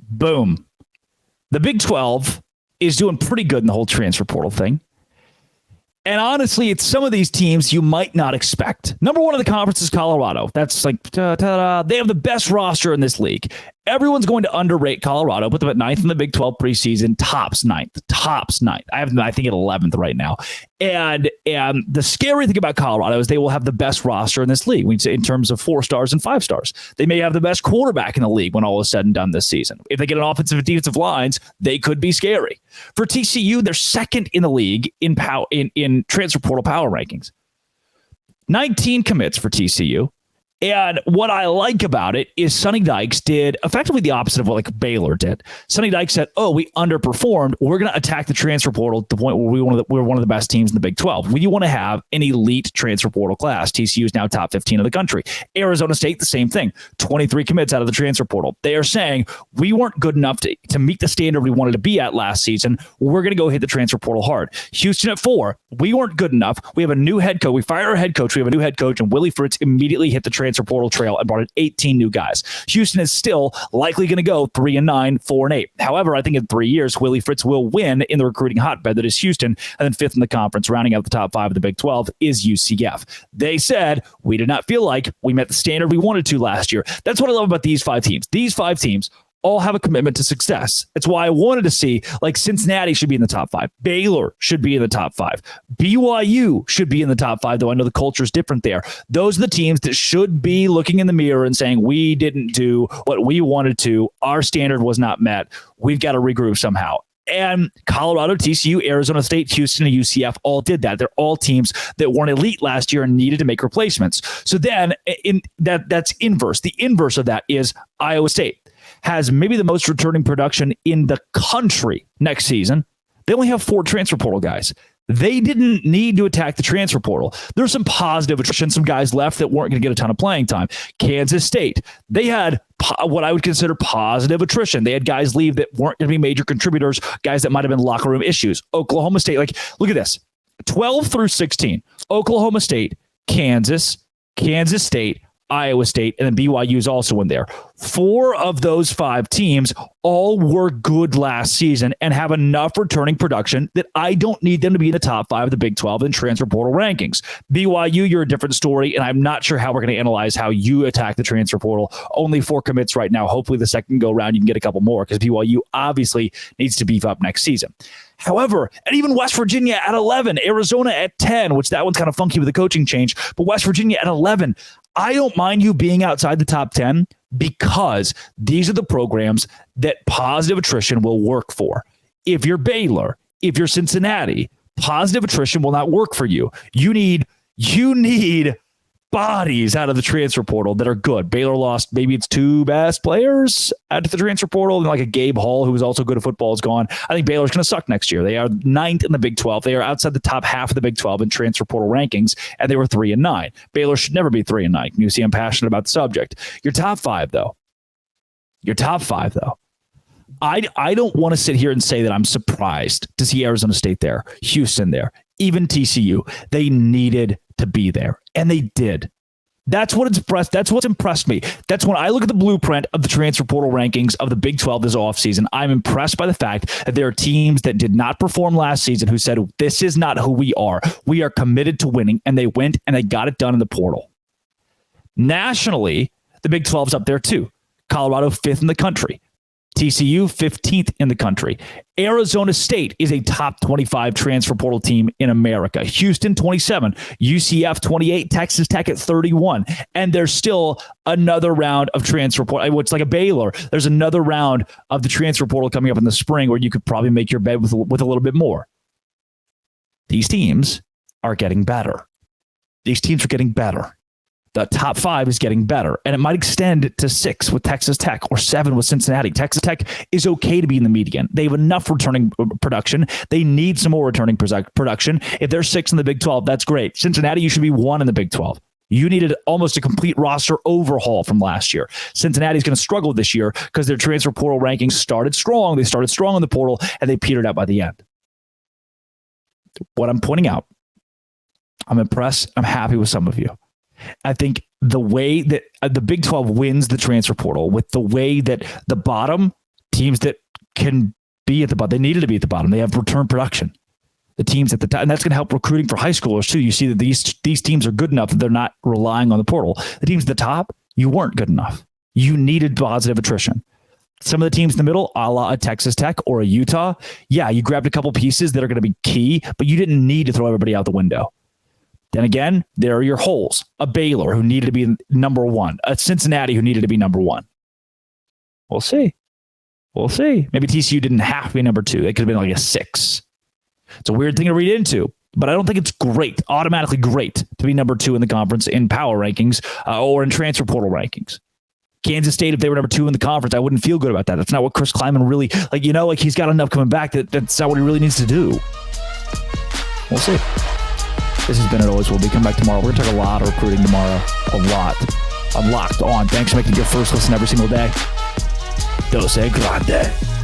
Boom. The Big 12 is doing pretty good in the whole transfer portal thing. And honestly, it's some of these teams you might not expect. Number one in the conference is Colorado. That's like, ta-da. They have the best roster in this league. Everyone's going to underrate Colorado, put them at 9th in the Big 12 preseason, tops ninth. I have them, I think, at 11th right now. And the scary thing about Colorado is they will have the best roster in this league in terms of 4 stars and 5 stars. They may have the best quarterback in the league when all is said and done this season. If they get an offensive and defensive lines, they could be scary. For TCU, they're second in the league in transfer portal power rankings. 19 commits for TCU. And what I like about it is Sonny Dykes did effectively the opposite of what like Baylor did. Sonny Dykes said, we underperformed. We're going to attack the transfer portal to the point where we're one of the best teams in the Big 12. We want to have an elite transfer portal class. TCU is now top 15 of the country. Arizona State, the same thing. 23 commits out of the transfer portal. They are saying we weren't good enough to meet the standard we wanted to be at last season. We're going to go hit the transfer portal hard. Houston at 4. We weren't good enough. We have a new head coach. We fired our head coach. We have a new head coach, and Willie Fritz immediately hit the transfer portal trail and brought in 18 new guys. Houston is still likely going to go 3-9, 4-8. However, I think in 3 years, Willie Fritz will win in the recruiting hotbed that is Houston, and then 5th in the conference, rounding out the top 5 of the Big 12 is UCF. They said, we did not feel like we met the standard we wanted to last year. That's what I love about these 5 teams. These 5 teams all have a commitment to success. It's why I wanted to see, like, Cincinnati should be in the top 5. Baylor should be in the top 5. BYU should be in the top 5, though I know the culture is different there. Those are the teams that should be looking in the mirror and saying, we didn't do what we wanted to. Our standard was not met. We've got to regroup somehow. And Colorado, TCU, Arizona State, Houston, and UCF all did that. They're all teams that weren't elite last year and needed to make replacements. So then that's inverse. The inverse of that is Iowa State has maybe the most returning production in the country next season. They only have 4 transfer portal guys. They didn't need to attack the transfer portal. There's some positive attrition, some guys left that weren't going to get a ton of playing time. Kansas State, they had what I would consider positive attrition. They had guys leave that weren't going to be major contributors, guys that might have been locker room issues. Oklahoma State, like, look at this. 12 through 16, Oklahoma State, Kansas State, Iowa State, and then BYU is also in there. 4 of those 5 teams all were good last season and have enough returning production that I don't need them to be in the top 5 of the Big 12 in transfer portal rankings. BYU, you're a different story, and I'm not sure how we're going to analyze how you attack the transfer portal. Only 4 commits right now. Hopefully the second go round you can get a couple more because BYU obviously needs to beef up next season. However, and even West Virginia at 11, Arizona at 10, which that one's kind of funky with the coaching change, but West Virginia at 11, I don't mind you being outside the top 10 because these are the programs that positive attrition will work for. If you're Baylor, if you're Cincinnati, positive attrition will not work for you. You need bodies out of the transfer portal that are good. Baylor lost maybe its 2 best players out of the transfer portal, and like a Gabe Hall, who was also good at football, is gone. I think Baylor's going to suck next year. They are 9th in the Big 12. They are outside the top half of the Big 12 in transfer portal rankings, and they were 3-9. Baylor should never be 3-9. You see, I'm passionate about the subject. Your top 5, though. I don't want to sit here and say that I'm surprised to see Arizona State there, Houston there, even TCU. They needed to be there, and they did. That's what's impressed me. That's when I look at the blueprint of the transfer portal rankings of the Big 12 this offseason. I'm impressed by the fact that there are teams that did not perform last season who said, this is not who we are. We are committed to winning, and they went and they got it done in the portal. Nationally, the Big 12's up there too. Colorado 5th in the country. TCU 15th in the country. Arizona State is a top 25 transfer portal team in America. Houston 27, UCF 28, Texas Tech at 31. And there's still another round of transfer portal. It's like a Baylor. There's another round of the transfer portal coming up in the spring where you could probably make your bed with a little bit more. These teams are getting better. The top 5 is getting better, and it might extend to 6 with Texas Tech or 7 with Cincinnati. Texas Tech is okay to be in the median. They have enough returning production. They need some more returning production. If they're 6 in the Big 12, that's great. Cincinnati, you should be 1 in the Big 12. You needed almost a complete roster overhaul from last year. Cincinnati's going to struggle this year because their transfer portal rankings started strong. They started strong in the portal, and they petered out by the end. What I'm pointing out, I'm impressed. I'm happy with some of you. I think the way that the Big 12 wins the transfer portal with the way that the bottom teams that can be at the bottom. They needed to be at the bottom. They have return production. The teams at the top, and that's going to help recruiting for high schoolers too. You see that these teams are good enough that they're not relying on the portal. The teams at the top, you weren't good enough. You needed positive attrition. Some of the teams in the middle, a la a Texas Tech or a Utah, yeah, you grabbed a couple pieces that are going to be key, but you didn't need to throw everybody out the window. Then again, there are your holes. A Baylor who needed to be number one. A Cincinnati who needed to be number one. We'll see. We'll see. Maybe TCU didn't have to be number two. It could have been like a 6. It's a weird thing to read into, but I don't think it's great, automatically great to be number 2 in the conference in power rankings or in transfer portal rankings. Kansas State, if they were number 2 in the conference, I wouldn't feel good about that. That's not what Chris Kleiman really, he's got enough coming back that's not what he really needs to do. We'll see. This has been It Always Will Be. Come back tomorrow. We're going to talk a lot of recruiting tomorrow. A lot. I'm locked on. Thanks for making your first listen every single day. Dose Grande.